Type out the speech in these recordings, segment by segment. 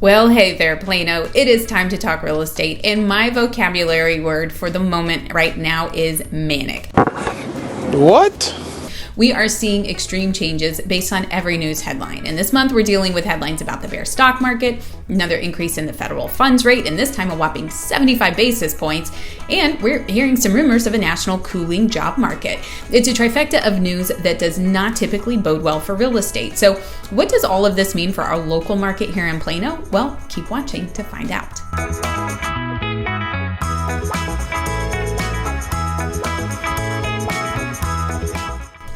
Well, hey there, Plano. It is time to talk real estate, and my vocabulary word for the moment right now is manic. What? We are seeing extreme changes based on every news headline. And this month, we're dealing with headlines about the bear stock market, another increase in the federal funds rate, and this time a whopping 75 basis points. And we're hearing some rumors of a national cooling job market. It's a trifecta of news that does not typically bode well for real estate. So what does all of this mean for our local market here in Plano? Well, keep watching to find out.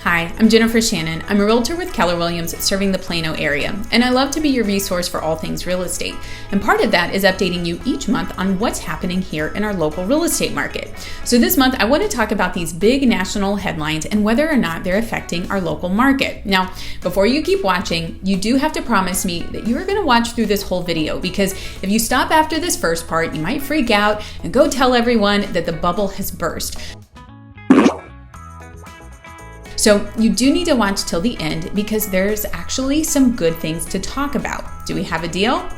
Hi, I'm Jennifer Shannon. I'm a realtor with Keller Williams serving the Plano area, and I love to be your resource for all things real estate. And part of that is updating you each month on what's happening here in our local real estate market. So this month, I want to talk about these big national headlines and whether or not they're affecting our local market. Now, before you keep watching, you do have to promise me that you are going to watch through this whole video, because if you stop after this first part, you might freak out and go tell everyone that the bubble has burst. So you do need to watch till the end because there's actually some good things to talk about. Do we have a deal?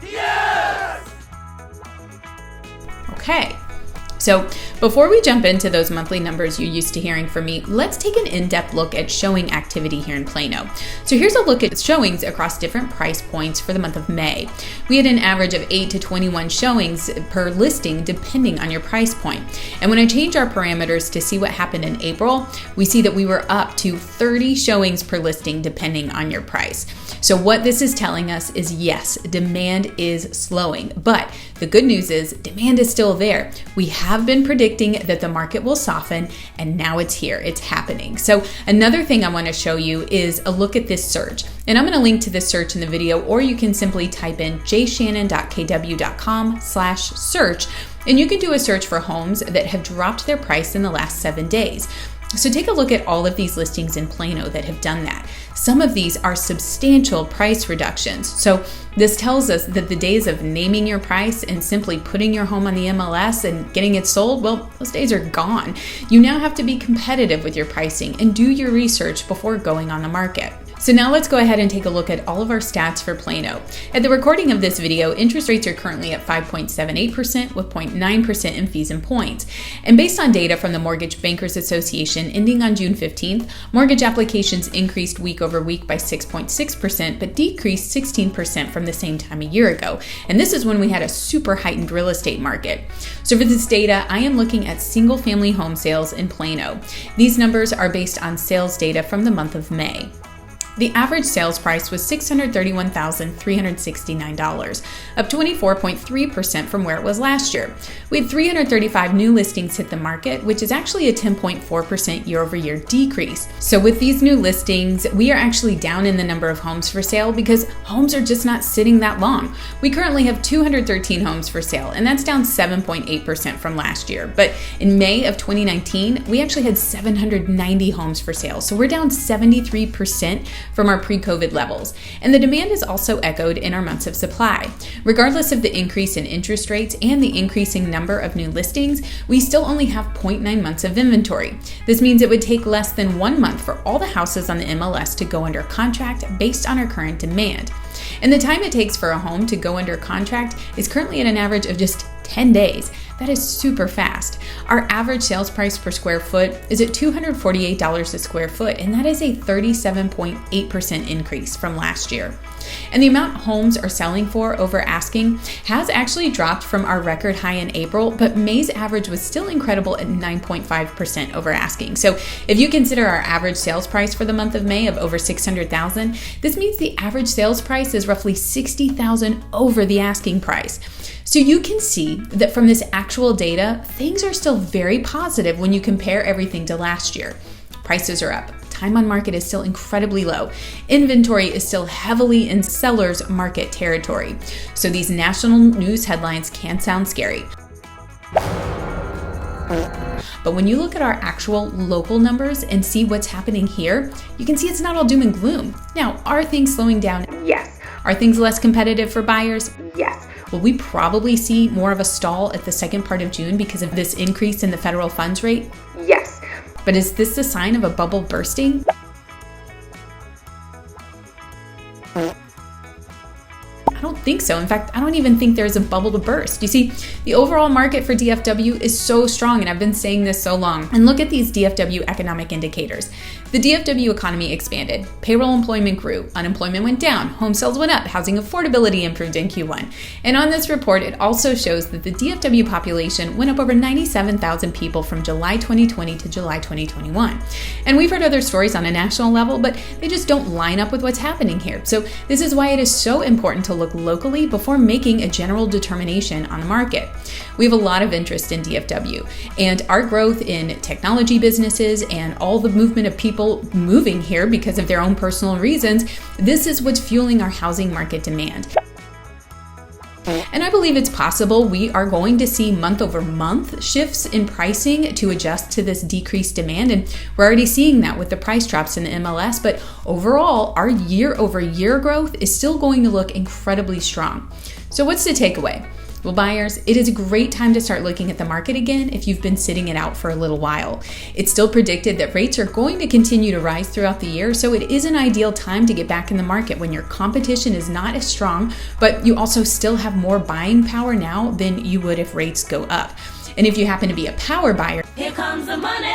Yes! Okay. So before we jump into those monthly numbers you're used to hearing from me, let's take an in-depth look at showing activity here in Plano. So here's a look at showings across different price points for the month of May. We had an average of 8 to 21 showings per listing depending on your price point. And when I change our parameters to see what happened in April, we see that we were up to 30 showings per listing depending on your price. So what this is telling us is yes, demand is slowing, but the good news is demand is still there. We have been predicting that the market will soften, and now it's here, it's happening. So another thing I want to show you is a look at this search. And I'm going to link to this search in the video, or you can simply type in jshannon.kw.com/search, and you can do a search for homes that have dropped their price in the last 7 days. So take a look at all of these listings in Plano that have done that. Some of these are substantial price reductions. So this tells us that the days of naming your price and simply putting your home on the MLS and getting it sold, well, those days are gone. You now have to be competitive with your pricing and do your research before going on the market. So now let's go ahead and take a look at all of our stats for Plano. At the recording of this video, interest rates are currently at 5.78% with 0.9% in fees and points. And based on data from the Mortgage Bankers Association ending on June 15th, mortgage applications increased week over week by 6.6%, but decreased 16% from the same time a year ago. And this is when we had a super heightened real estate market. So for this data, I am looking at single family home sales in Plano. These numbers are based on sales data from the month of May. The average sales price was $631,369, up 24.3% from where it was last year. We had 335 new listings hit the market, which is actually a 10.4% year-over-year decrease. So with these new listings, we are actually down in the number of homes for sale because homes are just not sitting that long. We currently have 213 homes for sale, and that's down 7.8% from last year. But in May of 2019, we actually had 790 homes for sale. So we're down 73% from our pre-COVID levels. And the demand is also echoed in our months of supply. Regardless of the increase in interest rates and the increasing number of new listings, we still only have 0.9 months of inventory. This means it would take less than 1 month for all the houses on the MLS to go under contract based on our current demand. And the time it takes for a home to go under contract is currently at an average of just 10 days. That is super fast. Our average sales price per square foot is at $248 a square foot, and that is a 37.8% increase from last year. And the amount homes are selling for over asking has actually dropped from our record high in April, but May's average was still incredible at 9.5% over asking. So if you consider our average sales price for the month of May of over $600,000, this means the average sales price is roughly $60,000 over the asking price. So you can see that from this actual data, things are still very positive when you compare everything to last year. Prices are up. Time on market is still incredibly low. Inventory is still heavily in seller's market territory. So these national news headlines can sound scary. But when you look at our actual local numbers and see what's happening here, you can see it's not all doom and gloom. Now, are things slowing down? Yes. Are things less competitive for buyers? Yes. Will we probably see more of a stall at the second part of June because of this increase in the federal funds rate? Yes. But is this a sign of a bubble bursting? I don't think so. In fact, I don't even think there's a bubble to burst. You see, the overall market for DFW is so strong, and I've been saying this so long. And look at these DFW economic indicators. The DFW economy expanded, payroll employment grew, unemployment went down, home sales went up, housing affordability improved in Q1. And on this report, it also shows that the DFW population went up over 97,000 people from July 2020 to July 2021. And we've heard other stories on a national level, but they just don't line up with what's happening here. So this is why it is so important to look locally before making a general determination on the market. We have a lot of interest in DFW, and our growth in technology businesses and all the movement of people moving here because of their own personal reasons, this is what's fueling our housing market demand. And I believe it's possible we are going to see month-over-month shifts in pricing to adjust to this decreased demand. And we're already seeing that with the price drops in the MLS. But overall, our year-over-year growth is still going to look incredibly strong. So what's the takeaway? Well, buyers, it is a great time to start looking at the market again if you've been sitting it out for a little while. It's still predicted that rates are going to continue to rise throughout the year, so it is an ideal time to get back in the market when your competition is not as strong, but you also still have more buying power now than you would if rates go up. And if you happen to be a power buyer, here comes the money.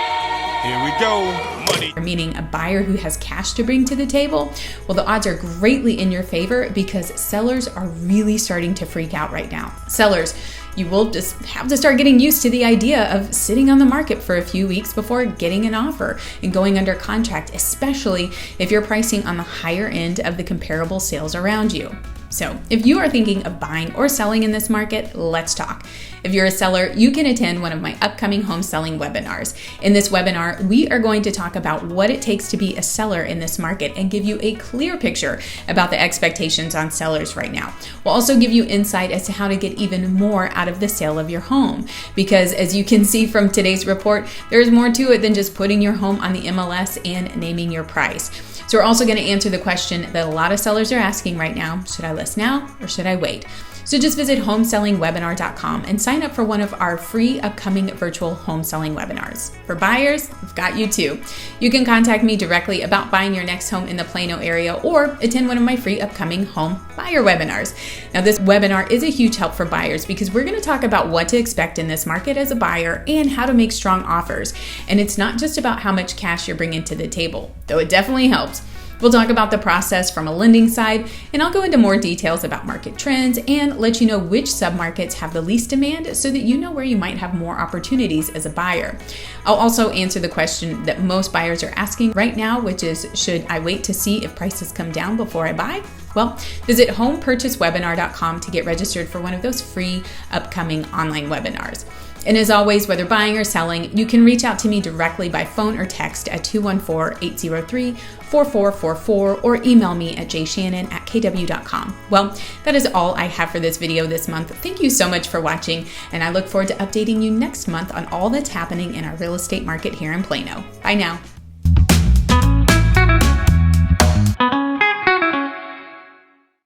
Here we go, money. Meaning a buyer who has cash to bring to the table, well, the odds are greatly in your favor because sellers are really starting to freak out right now. Sellers, you will just have to start getting used to the idea of sitting on the market for a few weeks before getting an offer and going under contract, especially if you're pricing on the higher end of the comparable sales around you. So if you are thinking of buying or selling in this market, let's talk. If you're a seller, you can attend one of my upcoming home selling webinars. In this webinar, we are going to talk about what it takes to be a seller in this market and give you a clear picture about the expectations on sellers right now. We'll also give you insight as to how to get even more out of the sale of your home. Because as you can see from today's report, there's more to it than just putting your home on the MLS and naming your price. So we're also going to answer the question that a lot of sellers are asking right now: should I list now or should I wait? So just visit homesellingwebinar.com and sign up for one of our free upcoming virtual home selling webinars. For buyers, we've got you too. You can contact me directly about buying your next home in the Plano area or attend one of my free upcoming home buyer webinars. Now, this webinar is a huge help for buyers because we're going to talk about what to expect in this market as a buyer and how to make strong offers. And it's not just about how much cash you're bringing to the table, though it definitely helps. We'll talk about the process from a lending side, and I'll go into more details about market trends and let you know which submarkets have the least demand so that you know where you might have more opportunities as a buyer. I'll also answer the question that most buyers are asking right now, which is, should I wait to see if prices come down before I buy? Well, visit homepurchasewebinar.com to get registered for one of those free upcoming online webinars. And as always, whether buying or selling, you can reach out to me directly by phone or text at 214-803-4444 or email me at jshannon@kw.com. Well, that is all I have for this video this month. Thank you so much for watching, and I look forward to updating you next month on all that's happening in our real estate market here in Plano. Bye now.